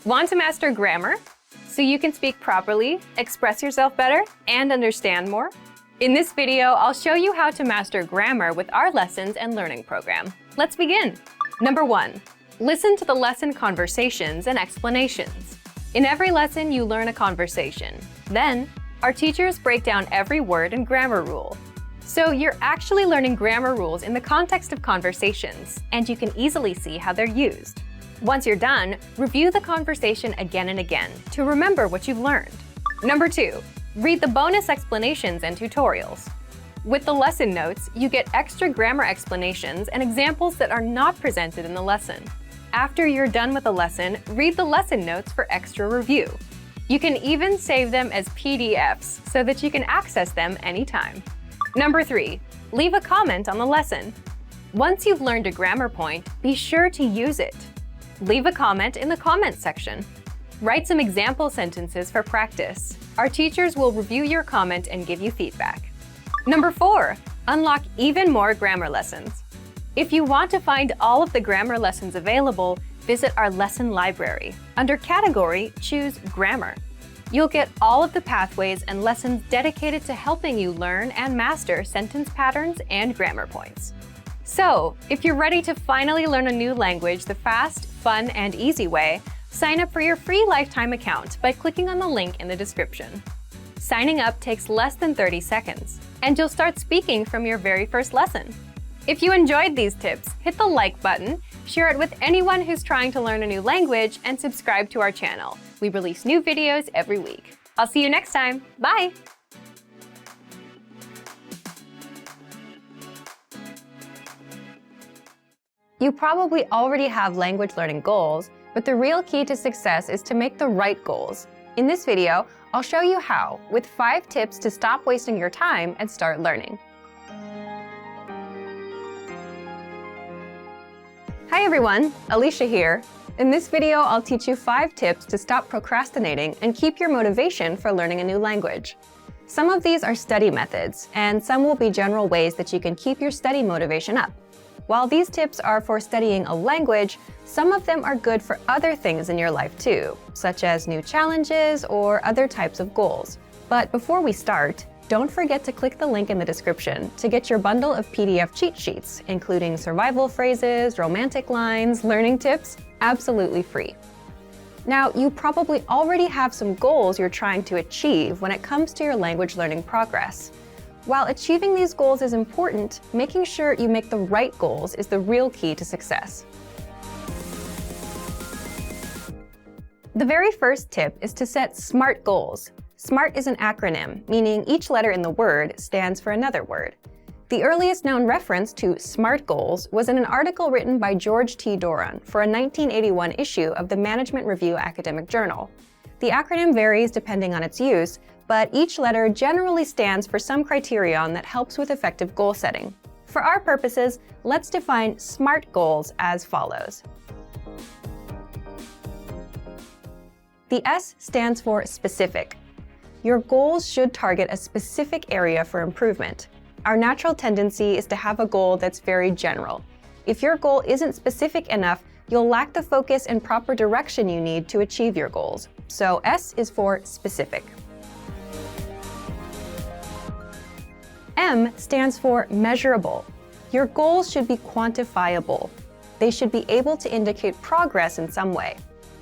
Want to master grammar so you can speak properly, express yourself better, and understand more? In this video, I'll show you how to master grammar with our lessons and learning program. Let's begin. Number 1, listen to the lesson conversations and explanations. In every lesson, you learn a conversation. Then, our teachers break down every word and grammar rule. So you're actually learning grammar rules in the context of conversations, and you can easily see how they're used. Once you're done, review the conversation again and again to remember what you've learned. Number 2, read the bonus explanations and tutorials. With the lesson notes, you get extra grammar explanations and examples that are not presented in the lesson. After you're done with the lesson, read the lesson notes for extra review. You can even save them as PDFs so that you can access them anytime. Number 3, leave a comment on the lesson. Once you've learned a grammar point, be sure to use it. Leave a comment in the comments section. Write some example sentences for practice. Our teachers will review your comment and give you feedback. Number 4, unlock even more grammar lessons. If you want to find all of the grammar lessons available, visit our lesson library. Under Category, choose Grammar. You'll get all of the pathways and lessons dedicated to helping you learn and master sentence patterns and grammar points. So, if you're ready to finally learn a new language the fast, fun, and easy way, sign up for your free lifetime account by clicking on the link in the description. Signing up takes less than 30 seconds, and you'll start speaking from your very first lesson. If you enjoyed these tips, hit the like button, share it with anyone who's trying to learn a new language, and subscribe to our channel. We release new videos every week. I'll see you next time. Bye! You probably already have language learning goals, but the real key to success is to make the right goals. In this video, I'll show you how, with 5 tips to stop wasting your time and start learning. Hi everyone, Alicia here. In this video, I'll teach you 5 tips to stop procrastinating and keep your motivation for learning a new language. Some of these are study methods, and some will be general ways that you can keep your study motivation up. While these tips are for studying a language, some of them are good for other things in your life too, such as new challenges or other types of goals. But before we start, don't forget to click the link in the description to get your bundle of PDF cheat sheets, including survival phrases, romantic lines, learning tips, absolutely free. Now, you probably already have some goals you're trying to achieve when it comes to your language learning progress. While achieving these goals is important, making sure you make the right goals is the real key to success. The very first tip is to set SMART goals. SMART is an acronym, meaning each letter in the word stands for another word. The earliest known reference to SMART goals was in an article written by George T. Doran for a 1981 issue of the Management Review Academic Journal. The acronym varies depending on its use, but each letter generally stands for some criterion that helps with effective goal setting. For our purposes, let's define SMART goals as follows. The S stands for specific. Your goals should target a specific area for improvement. Our natural tendency is to have a goal that's very general. If your goal isn't specific enough, you'll lack the focus and proper direction you need to achieve your goals. So S is for specific. M stands for measurable. Your goals should be quantifiable. They should be able to indicate progress in some way.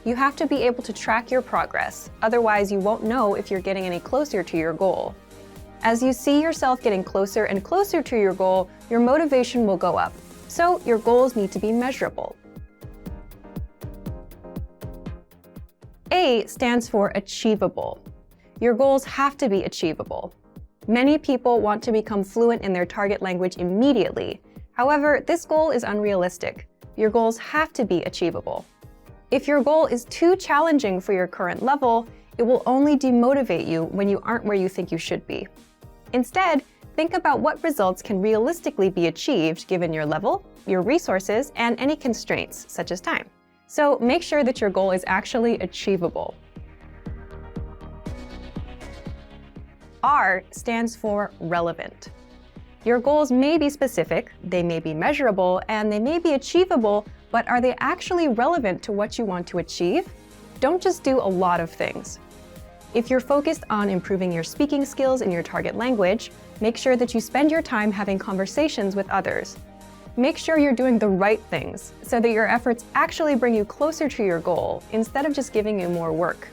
You have to be able to track your progress, otherwise you won't know if you're getting any closer to your goal. As you see yourself getting closer and closer to your goal, your motivation will go up. So your goals need to be measurable. A stands for achievable. Your goals have to be achievable. Many people want to become fluent in their target language immediately. However, this goal is unrealistic. Your goals have to be achievable. If your goal is too challenging for your current level, it will only demotivate you when you aren't where you think you should be. Instead, think about what results can realistically be achieved given your level, your resources, and any constraints, such as time. So make sure that your goal is actually achievable. R stands for relevant. Your goals may be specific, they may be measurable, and they may be achievable, but are they actually relevant to what you want to achieve? don't just do a lot of things. If you're focused on improving your speaking skills in your target language, make sure that you spend your time having conversations with others. Make sure you're doing the right things so that your efforts actually bring you closer to your goal instead of just giving you more work.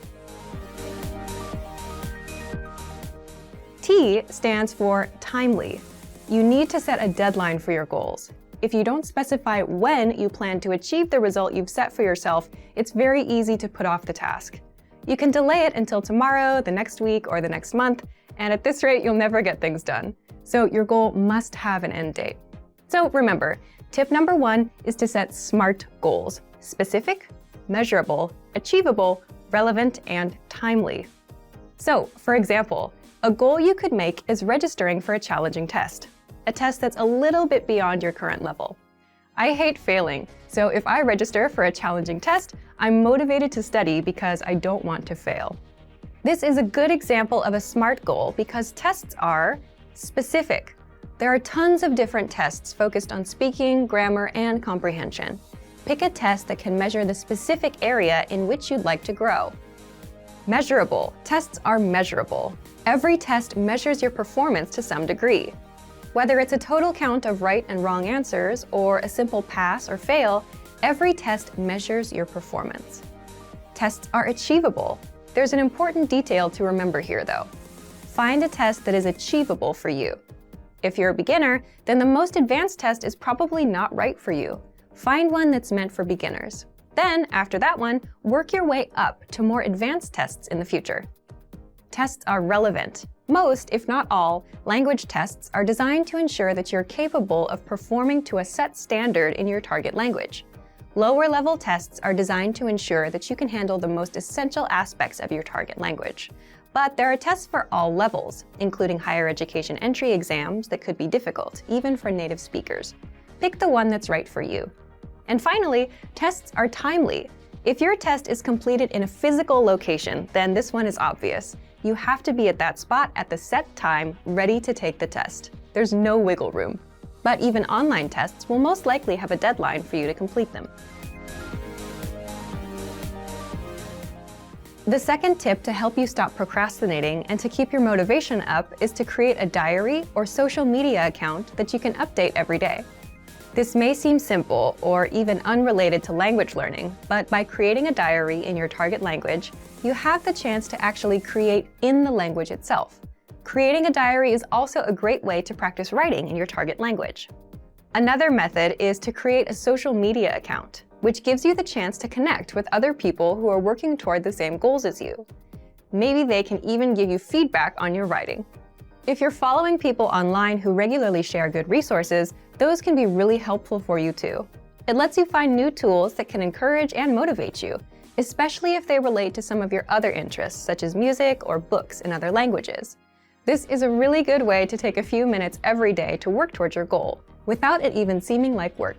T stands for timely. You need to set a deadline for your goals. If you don't specify when you plan to achieve the result you've set for yourself, it's very easy to put off the task. You can delay it until tomorrow, the next week, or the next month, and at this rate, you'll never get things done. So your goal must have an end date. So remember, tip number 1 is to set SMART goals: specific, measurable, achievable, relevant, and timely. So, for example, a goal you could make is registering for a challenging test, a test that's a little bit beyond your current level. I hate failing, so if I register for a challenging test, I'm motivated to study because I don't want to fail. This is a good example of a SMART goal because tests are specific. There are tons of different tests focused on speaking, grammar, and comprehension. Pick a test that can measure the specific area in which you'd like to grow. Measurable. Tests are measurable. Every test measures your performance to some degree. Whether it's a total count of right and wrong answers or a simple pass or fail, every test measures your performance. Tests are achievable. There's an important detail to remember here, though. Find a test that is achievable for you. If you're a beginner, then the most advanced test is probably not right for you. Find one that's meant for beginners. Then, after that one, work your way up to more advanced tests in the future. Tests are relevant. Most, if not all, language tests are designed to ensure that you're capable of performing to a set standard in your target language. Lower-level tests are designed to ensure that you can handle the most essential aspects of your target language. But there are tests for all levels, including higher education entry exams that could be difficult, even for native speakers. Pick the one that's right for you. And finally, tests are timely. If your test is completed in a physical location, then this one is obvious. You have to be at that spot at the set time, ready to take the test. There's no wiggle room. But even online tests will most likely have a deadline for you to complete them. The second tip to help you stop procrastinating and to keep your motivation up is to create a diary or social media account that you can update every day. This may seem simple or even unrelated to language learning, but by creating a diary in your target language, you have the chance to actually create in the language itself. Creating a diary is also a great way to practice writing in your target language. Another method is to create a social media account, which gives you the chance to connect with other people who are working toward the same goals as you. Maybe they can even give you feedback on your writing. If you're following people online who regularly share good resources, those can be really helpful for you too. It lets you find new tools that can encourage and motivate you, especially if they relate to some of your other interests, such as music or books in other languages. This is a really good way to take a few minutes every day to work towards your goal, without it even seeming like work.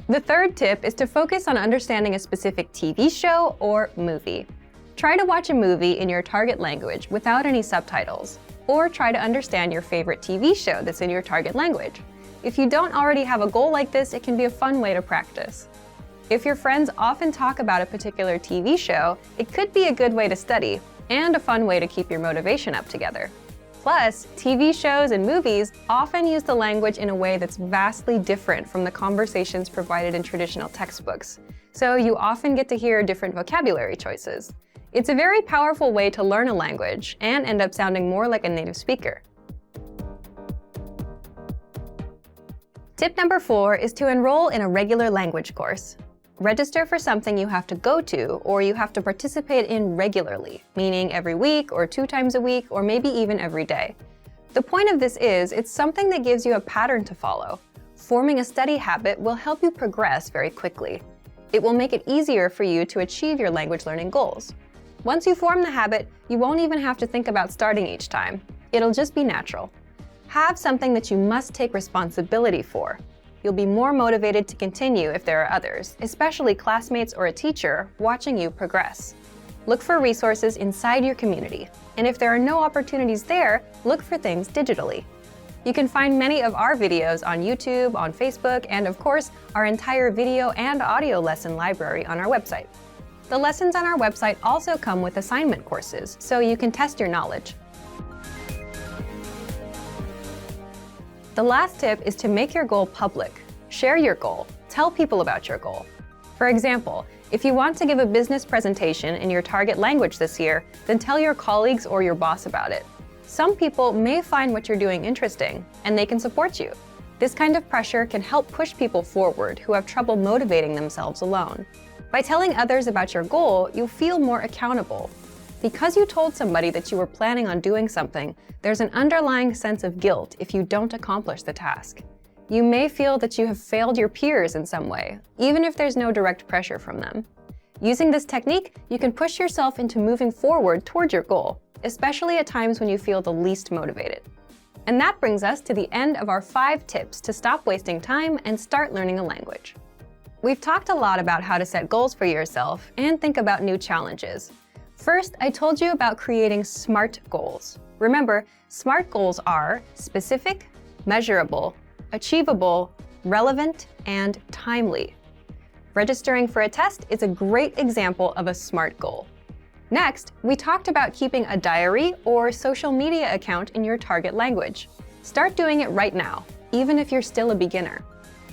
The third tip is to focus on understanding a specific TV show or movie. Try to watch a movie in your target language without any subtitles, or try to understand your favorite TV show that's in your target language. If you don't already have a goal like this, it can be a fun way to practice. If your friends often talk about a particular TV show, it could be a good way to study, and a fun way to keep your motivation up together. Plus, TV shows and movies often use the language in a way that's vastly different from the conversations provided in traditional textbooks, so you often get to hear different vocabulary choices. It's a very powerful way to learn a language and end up sounding more like a native speaker. Tip number 4 is to enroll in a regular language course. Register for something you have to go to or you have to participate in regularly, meaning every week or 2 times a week or maybe even every day. The point of this is it's something that gives you a pattern to follow. Forming a study habit will help you progress very quickly. It will make it easier for you to achieve your language learning goals. Once you form the habit, you won't even have to think about starting each time. It'll just be natural. Have something that you must take responsibility for. You'll be more motivated to continue if there are others, especially classmates or a teacher, watching you progress. Look for resources inside your community, and if there are no opportunities there, look for things digitally. You can find many of our videos on YouTube, on Facebook, and of course, our entire video and audio lesson library on our website. The lessons on our website also come with assignment courses, so you can test your knowledge. The last tip is to make your goal public. Share your goal. Tell people about your goal. For example, if you want to give a business presentation in your target language this year, then tell your colleagues or your boss about it. Some people may find what you're doing interesting, and they can support you. This kind of pressure can help push people forward who have trouble motivating themselves alone. By telling others about your goal, you'll feel more accountable. Because you told somebody that you were planning on doing something, there's an underlying sense of guilt if you don't accomplish the task. You may feel that you have failed your peers in some way, even if there's no direct pressure from them. Using this technique, you can push yourself into moving forward toward your goal, especially at times when you feel the least motivated. And that brings us to the end of our 5 tips to stop wasting time and start learning a language. We've talked a lot about how to set goals for yourself and think about new challenges. First, I told you about creating SMART goals. Remember, SMART goals are specific, measurable, achievable, relevant, and timely. Registering for a test is a great example of a SMART goal. Next, we talked about keeping a diary or social media account in your target language. Start doing it right now, even if you're still a beginner.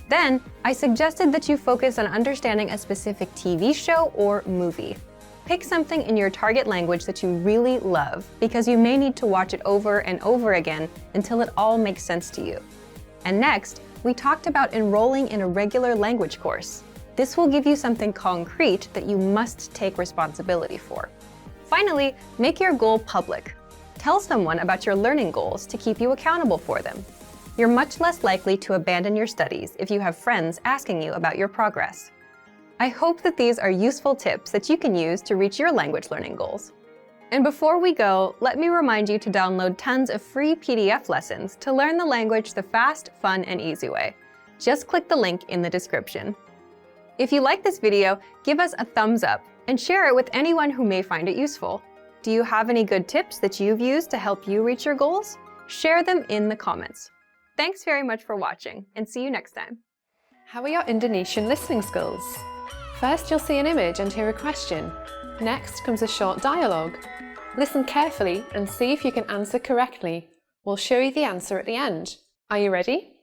Then, I suggested that you focus on understanding a specific TV show or movie. Pick something in your target language that you really love, because you may need to watch it over and over again until it all makes sense to you. And next, we talked about enrolling in a regular language course. This will give you something concrete that you must take responsibility for. Finally, make your goal public. Tell someone about your learning goals to keep you accountable for them. You're much less likely to abandon your studies if you have friends asking you about your progress. I hope that these are useful tips that you can use to reach your language learning goals. And before we go, let me remind you to download tons of free PDF lessons to learn the language the fast, fun, and easy way. Just click the link in the description. If you like this video, give us a thumbs up and share it with anyone who may find it useful. Do you have any good tips that you've used to help you reach your goals? Share them in the comments. Thanks very much for watching, and see you next time. How are your Indonesian listening skills? First, you'll see an image and hear a question. Next comes a short dialogue. Listen carefully and see if you can answer correctly. We'll show you the answer at the end. Are you ready?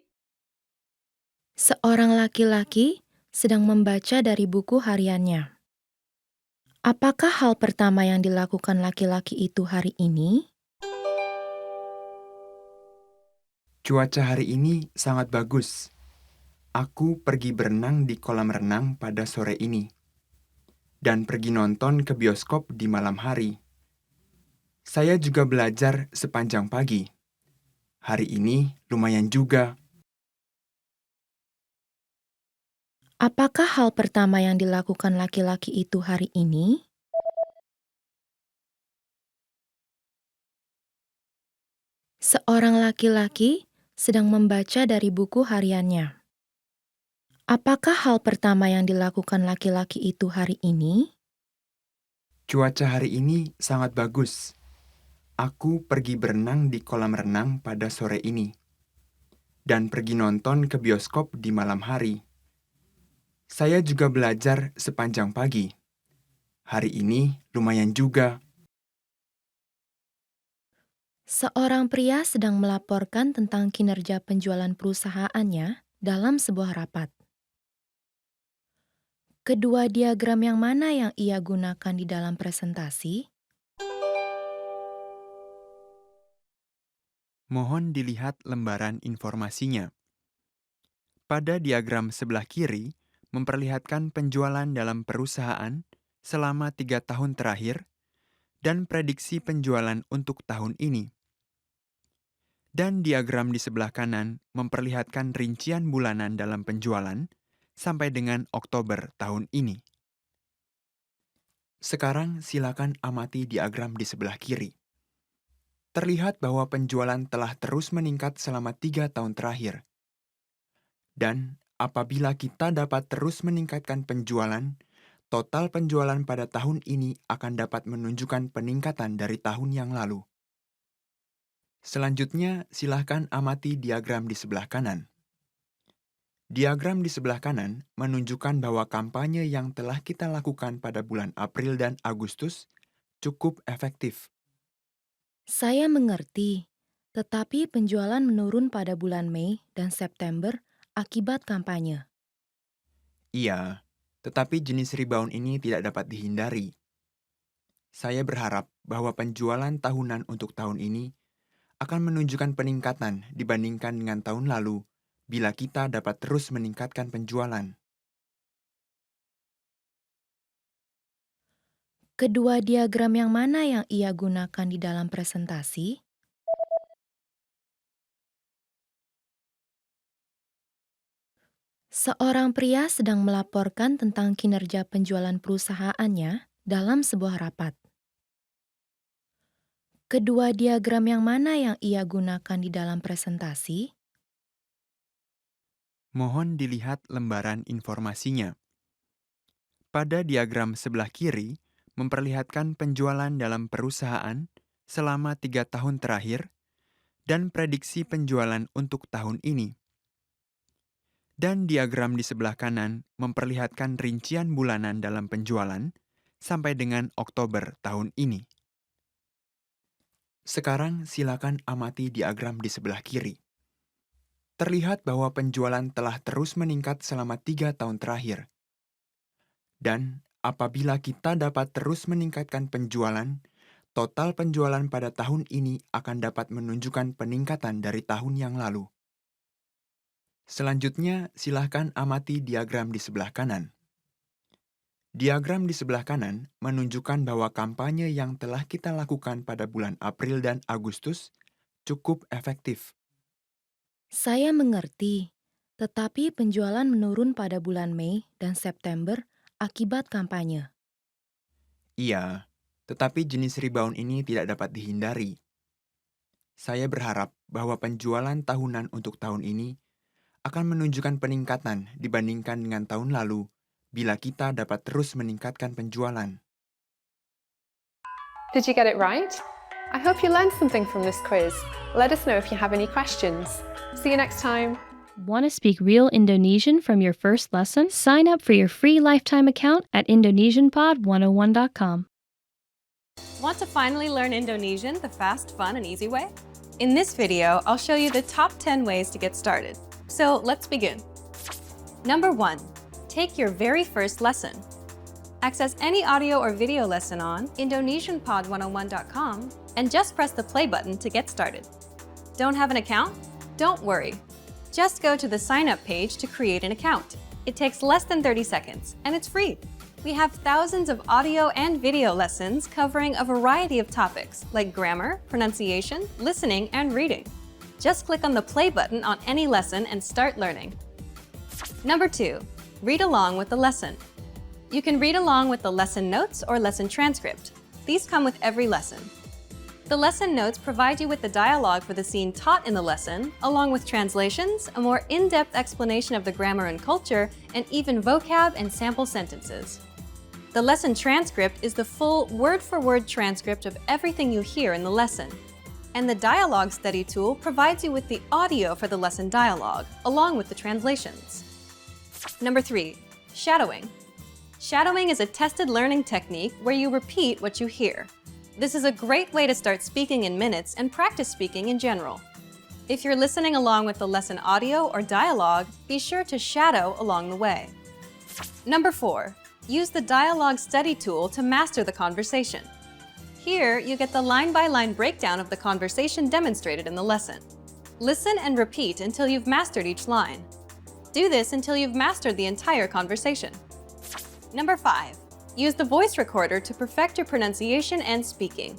Seorang laki-laki sedang membaca dari buku hariannya. Apakah hal pertama yang dilakukan laki-laki itu hari ini? Cuaca hari ini sangat bagus. Aku pergi berenang di kolam renang pada sore ini. Dan pergi nonton ke bioskop di malam hari. Saya juga belajar sepanjang pagi. Hari ini lumayan juga. Apakah hal pertama yang dilakukan laki-laki itu hari ini? Seorang laki-laki sedang membaca dari buku hariannya. Apakah hal pertama yang dilakukan laki-laki itu hari ini? Cuaca hari ini sangat bagus. Aku pergi berenang di kolam renang pada sore ini. Dan pergi nonton ke bioskop di malam hari. Saya juga belajar sepanjang pagi. Hari ini lumayan juga. Seorang pria sedang melaporkan tentang kinerja penjualan perusahaannya dalam sebuah rapat. Kedua diagram yang mana yang ia gunakan di dalam presentasi? Mohon dilihat lembaran informasinya. Pada diagram sebelah kiri, memperlihatkan penjualan dalam perusahaan selama 3 tahun terakhir dan prediksi penjualan untuk tahun ini. Dan diagram di sebelah kanan memperlihatkan rincian bulanan dalam penjualan sampai dengan Oktober tahun ini. Sekarang silakan amati diagram di sebelah kiri. Terlihat bahwa penjualan telah terus meningkat selama 3 tahun terakhir. Dan apabila kita dapat terus meningkatkan penjualan, total penjualan pada tahun ini akan dapat menunjukkan peningkatan dari tahun yang lalu. Selanjutnya, silahkan amati diagram di sebelah kanan. Diagram di sebelah kanan menunjukkan bahwa kampanye yang telah kita lakukan pada bulan April dan Agustus cukup efektif. Saya mengerti, tetapi penjualan menurun pada bulan Mei dan September akibat kampanye. Iya, tetapi jenis rebound ini tidak dapat dihindari. Saya berharap bahwa penjualan tahunan untuk tahun ini akan menunjukkan peningkatan dibandingkan dengan tahun lalu bila kita dapat terus meningkatkan penjualan. Kedua diagram yang mana yang ia gunakan di dalam presentasi? Seorang pria sedang melaporkan tentang kinerja penjualan perusahaannya dalam sebuah rapat. Kedua diagram yang mana yang ia gunakan di dalam presentasi? Mohon dilihat lembaran informasinya. Pada diagram sebelah kiri, memperlihatkan penjualan dalam perusahaan selama 3 tahun terakhir dan prediksi penjualan untuk tahun ini. Dan diagram di sebelah kanan memperlihatkan rincian bulanan dalam penjualan sampai dengan Oktober tahun ini. Sekarang silakan amati diagram di sebelah kiri. Terlihat bahwa penjualan telah terus meningkat selama 3 tahun terakhir. Dan apabila kita dapat terus meningkatkan penjualan, total penjualan pada tahun ini akan dapat menunjukkan peningkatan dari tahun yang lalu. Selanjutnya, silahkan amati diagram di sebelah kanan. Diagram di sebelah kanan menunjukkan bahwa kampanye yang telah kita lakukan pada bulan April dan Agustus cukup efektif. Saya mengerti, tetapi penjualan menurun pada bulan Mei dan September akibat kampanye. Iya, tetapi jenis rebound ini tidak dapat dihindari. Saya berharap bahwa penjualan tahunan untuk tahun ini akan menunjukkan peningkatan dibandingkan dengan tahun lalu bila kita dapat terus meningkatkan penjualan. Did you get it right? I hope you learned something from this quiz. Let us know if you have any questions. See you next time. Want to speak real Indonesian from your first lesson? Sign up for your free lifetime account at IndonesianPod101.com. Want to finally learn Indonesian the fast, fun, and easy way? In this video, I'll show you the top 10 ways to get started. So let's begin. Number 1. Take your very first lesson. Access any audio or video lesson on IndonesianPod101.com and just press the play button to get started. Don't have an account? Don't worry. Just go to the sign up page to create an account. It takes less than 30 seconds and it's free. We have thousands of audio and video lessons covering a variety of topics like grammar, pronunciation, listening, and reading. Just click on the play button on any lesson and start learning. Number 2, read along with the lesson. You can read along with the lesson notes or lesson transcript. These come with every lesson. The lesson notes provide you with the dialogue for the scene taught in the lesson, along with translations, a more in-depth explanation of the grammar and culture, and even vocab and sample sentences. The lesson transcript is the full word-for-word transcript of everything you hear in the lesson. And the dialogue study tool provides you with the audio for the lesson dialogue, along with the translations. Number 3, shadowing. Shadowing is a tested learning technique where you repeat what you hear. This is a great way to start speaking in minutes and practice speaking in general. If you're listening along with the lesson audio or dialogue, be sure to shadow along the way. Number 4, use the dialogue study tool to master the conversation. Here, you get the line-by-line breakdown of the conversation demonstrated in the lesson. Listen and repeat until you've mastered each line. Do this until you've mastered the entire conversation. Number 5, use the voice recorder to perfect your pronunciation and speaking.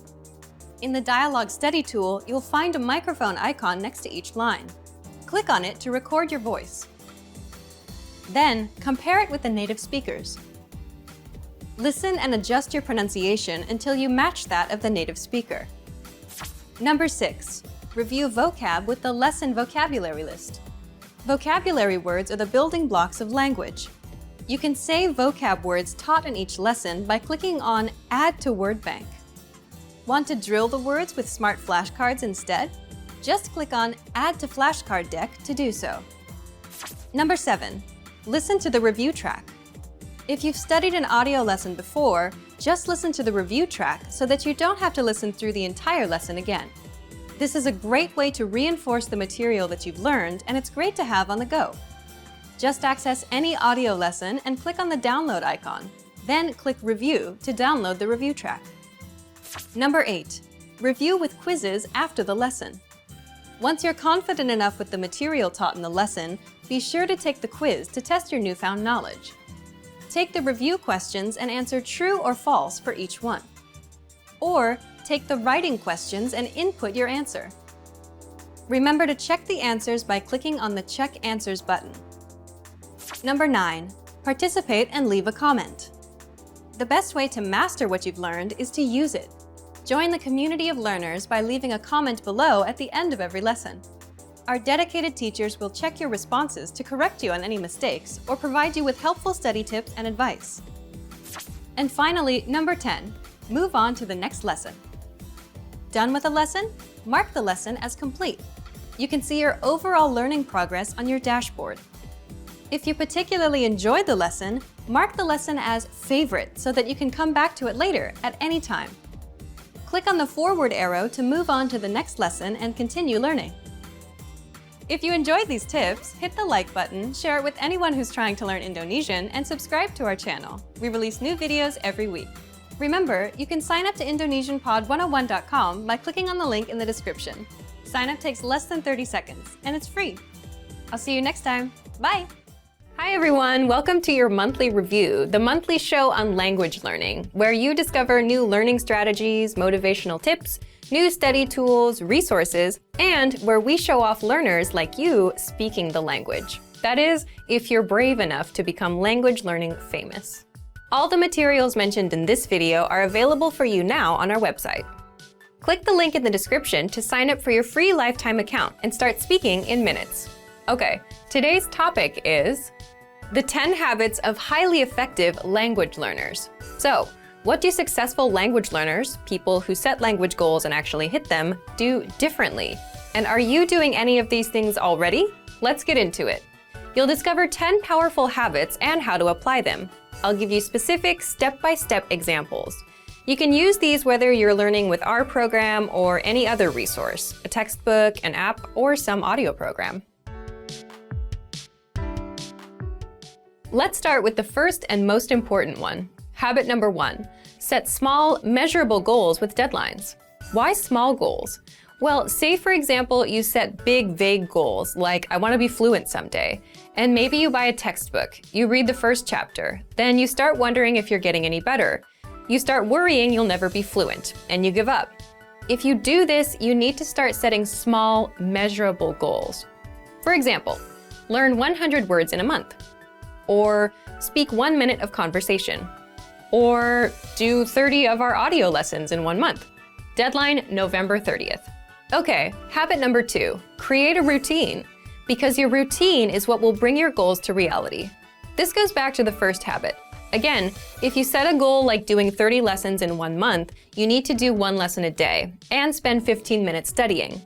In the dialogue study tool, you'll find a microphone icon next to each line. Click on it to record your voice. Then, compare it with the native speakers. Listen and adjust your pronunciation until you match that of the native speaker. Number 6, review vocab with the lesson vocabulary list. Vocabulary words are the building blocks of language. You can save vocab words taught in each lesson by clicking on Add to Word Bank. Want to drill the words with smart flashcards instead? Just click on Add to Flashcard Deck to do so. Number 7. Listen to the review track. If you've studied an audio lesson before, just listen to the review track so that you don't have to listen through the entire lesson again. This is a great way to reinforce the material that you've learned, and it's great to have on the go. Just access any audio lesson and click on the download icon. Then click Review to download the review track. Number 8. Review with quizzes after the lesson. Once you're confident enough with the material taught in the lesson, be sure to take the quiz to test your newfound knowledge. Take the review questions and answer true or false for each one. Or take the writing questions and input your answer. Remember to check the answers by clicking on the Check Answers button. Number 9. Participate and leave a comment. The best way to master what you've learned is to use it. Join the community of learners by leaving a comment below at the end of every lesson. Our dedicated teachers will check your responses to correct you on any mistakes or provide you with helpful study tips and advice. And finally, number 10. Move on to the next lesson. Done with a lesson? Mark the lesson as complete. You can see your overall learning progress on your dashboard. If you particularly enjoyed the lesson, mark the lesson as favorite so that you can come back to it later at any time. Click on the forward arrow to move on to the next lesson and continue learning. If you enjoyed these tips, hit the like button, share it with anyone who's trying to learn Indonesian, and subscribe to our channel. We release new videos every week. Remember, you can sign up to IndonesianPod101.com by clicking on the link in the description. Sign up takes less than 30 seconds, and it's free. I'll see you next time. Bye! Hi everyone, welcome to your monthly review, the monthly show on language learning, where you discover new learning strategies, motivational tips, new study tools, resources, and where we show off learners like you speaking the language. That is, if you're brave enough to become language learning famous. All the materials mentioned in this video are available for you now on our website. Click the link in the description to sign up for your free lifetime account and start speaking in minutes. Okay, today's topic is the 10 habits of highly effective language learners. So, what do successful language learners, people who set language goals and actually hit them, do differently? And are you doing any of these things already? Let's get into it. You'll discover 10 powerful habits and how to apply them. I'll give you specific step-by-step examples. You can use these whether you're learning with our program or any other resource, a textbook, an app, or some audio program. Let's start with the first and most important one. Habit number 1. Set small, measurable goals with deadlines. Why small goals? Well, say for example, you set big, vague goals, like I want to be fluent someday, and maybe you buy a textbook, you read the first chapter, then you start wondering if you're getting any better. You start worrying you'll never be fluent, and you give up. If you do this, you need to start setting small, measurable goals. For example, learn 100 words in a month, or speak 1 minute of conversation, or do 30 of our audio lessons in 1 month. Deadline, November 30th. Okay, habit number 2, create a routine, because your routine is what will bring your goals to reality. This goes back to the first habit. Again, if you set a goal like doing 30 lessons in 1 month, you need to do 1 lesson a day and spend 15 minutes studying.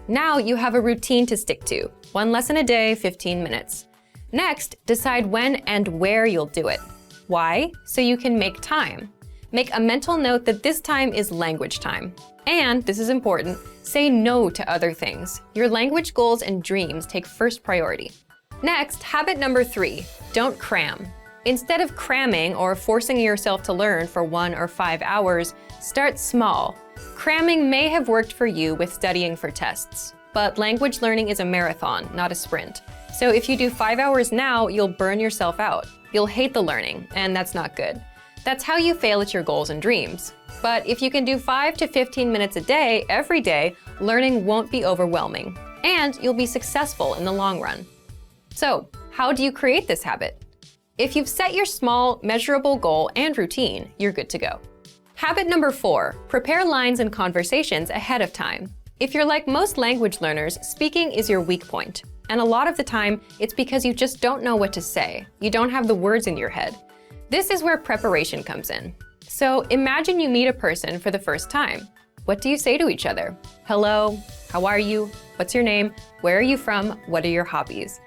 Now you have a routine to stick to, 1 lesson a day, 15 minutes. Next, decide when and where you'll do it. Why? So you can make time. Make a mental note that this time is language time. And, this is important, say no to other things. Your language goals and dreams take first priority. Next, habit number 3, don't cram. Instead of cramming or forcing yourself to learn for 1 or 5 hours, start small. Cramming may have worked for you with studying for tests, but language learning is a marathon, not a sprint. So if you do 5 hours now, you'll burn yourself out. You'll hate the learning, and that's not good. That's how you fail at your goals and dreams. But if you can do 5 to 15 minutes a day, every day, learning won't be overwhelming, and you'll be successful in the long run. So, how do you create this habit? If you've set your small, measurable goal and routine, you're good to go. Habit number 4, prepare lines and conversations ahead of time. If you're like most language learners, speaking is your weak point. And a lot of the time, it's because you just don't know what to say. You don't have the words in your head. This is where preparation comes in. So imagine you meet a person for the first time. What do you say to each other? Hello, how are you? What's your name? Where are you from? What are your hobbies?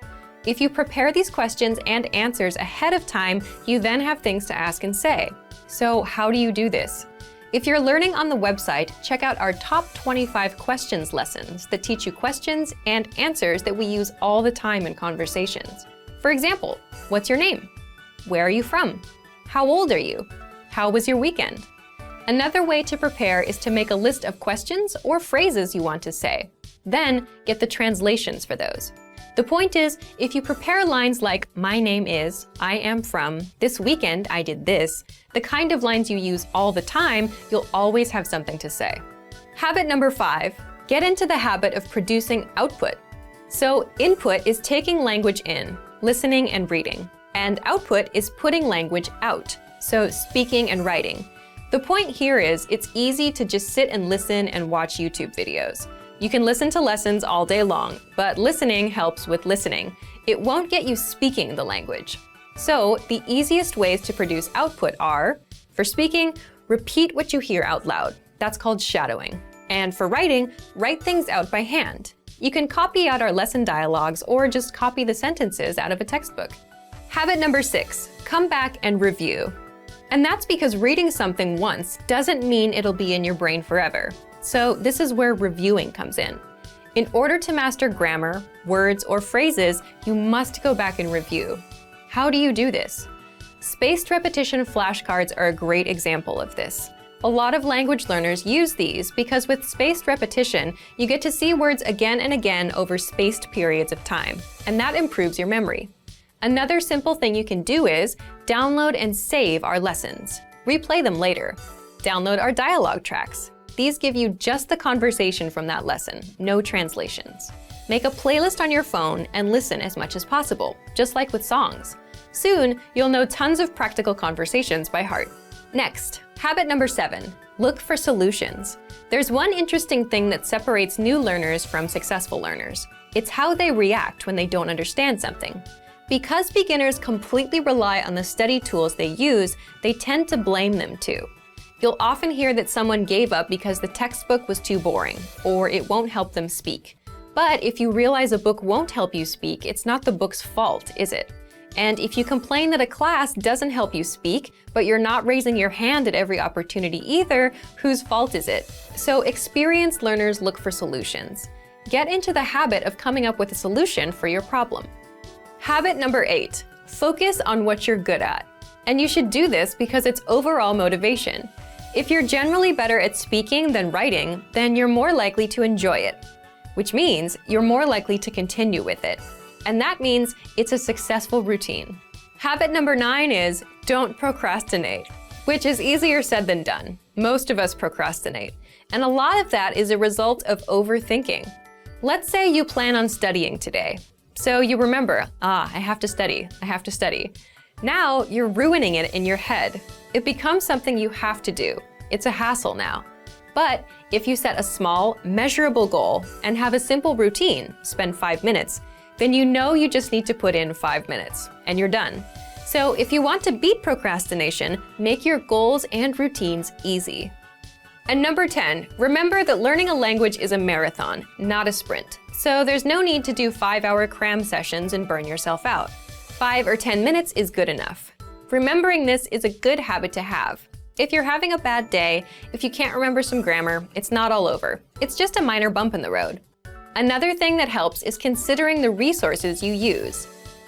If you prepare these questions and answers ahead of time, you then have things to ask and say. So how do you do this? If you're learning on the website, check out our top 25 questions lessons that teach you questions and answers that we use all the time in conversations. For example, what's your name? Where are you from? How old are you? How was your weekend? Another way to prepare is to make a list of questions or phrases you want to say. Then get the translations for those. The point is, if you prepare lines like, my name is, I am from, this weekend I did this, the kind of lines you use all the time, you'll always have something to say. Habit number 5, get into the habit of producing output. So input is taking language in, listening and reading, and output is putting language out, so speaking and writing. The point here is it's easy to just sit and listen and watch YouTube videos. You can listen to lessons all day long, but listening helps with listening. It won't get you speaking the language. So the easiest ways to produce output are, for speaking, repeat what you hear out loud. That's called shadowing. And for writing, write things out by hand. You can copy out our lesson dialogues or just copy the sentences out of a textbook. Habit number 6, come back and review. And that's because reading something once doesn't mean it'll be in your brain forever. So this is where reviewing comes in. In order to master grammar, words, or phrases, you must go back and review. How do you do this? Spaced repetition flashcards are a great example of this. A lot of language learners use these because with spaced repetition, you get to see words again and again over spaced periods of time, and that improves your memory. Another simple thing you can do is download and save our lessons. Replay them later. Download our dialogue tracks. These give you just the conversation from that lesson, no translations. Make a playlist on your phone and listen as much as possible, just like with songs. Soon, you'll know tons of practical conversations by heart. Next, habit number 7, look for solutions. There's one interesting thing that separates new learners from successful learners. It's how they react when they don't understand something. Because beginners completely rely on the study tools they use, they tend to blame them too. You'll often hear that someone gave up because the textbook was too boring, or it won't help them speak. But if you realize a book won't help you speak, it's not the book's fault, is it? And if you complain that a class doesn't help you speak, but you're not raising your hand at every opportunity either, whose fault is it? So experienced learners look for solutions. Get into the habit of coming up with a solution for your problem. Habit number 8, focus on what you're good at. And you should do this because it's overall motivation. If you're generally better at speaking than writing, then you're more likely to enjoy it, which means you're more likely to continue with it. And that means it's a successful routine. Habit number 9 is don't procrastinate, which is easier said than done. Most of us procrastinate. And a lot of that is a result of overthinking. Let's say you plan on studying today. So you remember, I have to study, I have to study. Now you're ruining it in your head. It becomes something you have to do. It's a hassle now. But if you set a small, measurable goal and have a simple routine, spend 5 minutes, then you know you just need to put in 5 minutes and you're done. So if you want to beat procrastination, make your goals and routines easy. And number 10, remember that learning a language is a marathon, not a sprint. So there's no need to do 5-hour cram sessions and burn yourself out. 5 or 10 minutes is good enough. Remembering this is a good habit to have. If you're having a bad day, if you can't remember some grammar, it's not all over. It's just a minor bump in the road. Another thing that helps is considering the resources you use.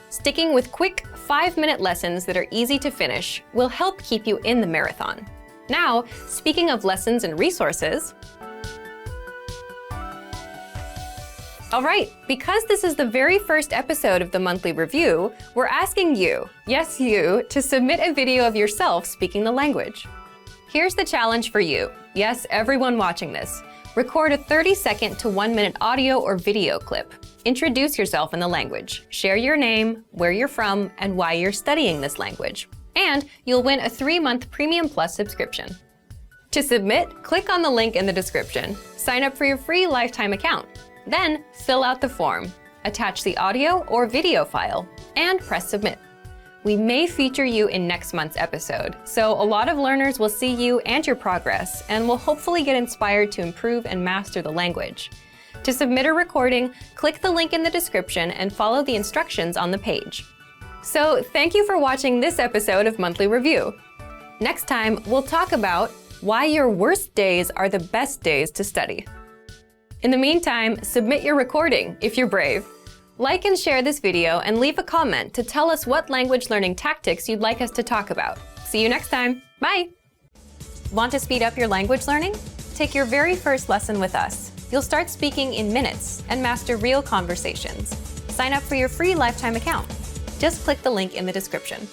Sticking with quick 5-minute lessons that are easy to finish will help keep you in the marathon. Now, speaking of lessons and resources, all right, because this is the very first episode of the monthly review, we're asking you, yes you, to submit a video of yourself speaking the language. Here's the challenge for you. Yes, everyone watching this. Record a 30-second to 1-minute audio or video clip. Introduce yourself in the language. Share your name, where you're from, and why you're studying this language. And you'll win a 3-month Premium Plus subscription. To submit, click on the link in the description. Sign up for your free lifetime account. Then fill out the form, attach the audio or video file, and press submit. We may feature you in next month's episode, so a lot of learners will see you and your progress and will hopefully get inspired to improve and master the language. To submit a recording, click the link in the description and follow the instructions on the page. So thank you for watching this episode of Monthly Review. Next time, we'll talk about why your worst days are the best days to study. In the meantime, submit your recording if you're brave. Like and share this video and leave a comment to tell us what language learning tactics you'd like us to talk about. See you next time. Bye! Want to speed up your language learning? Take your very first lesson with us. You'll start speaking in minutes and master real conversations. Sign up for your free lifetime account. Just click the link in the description.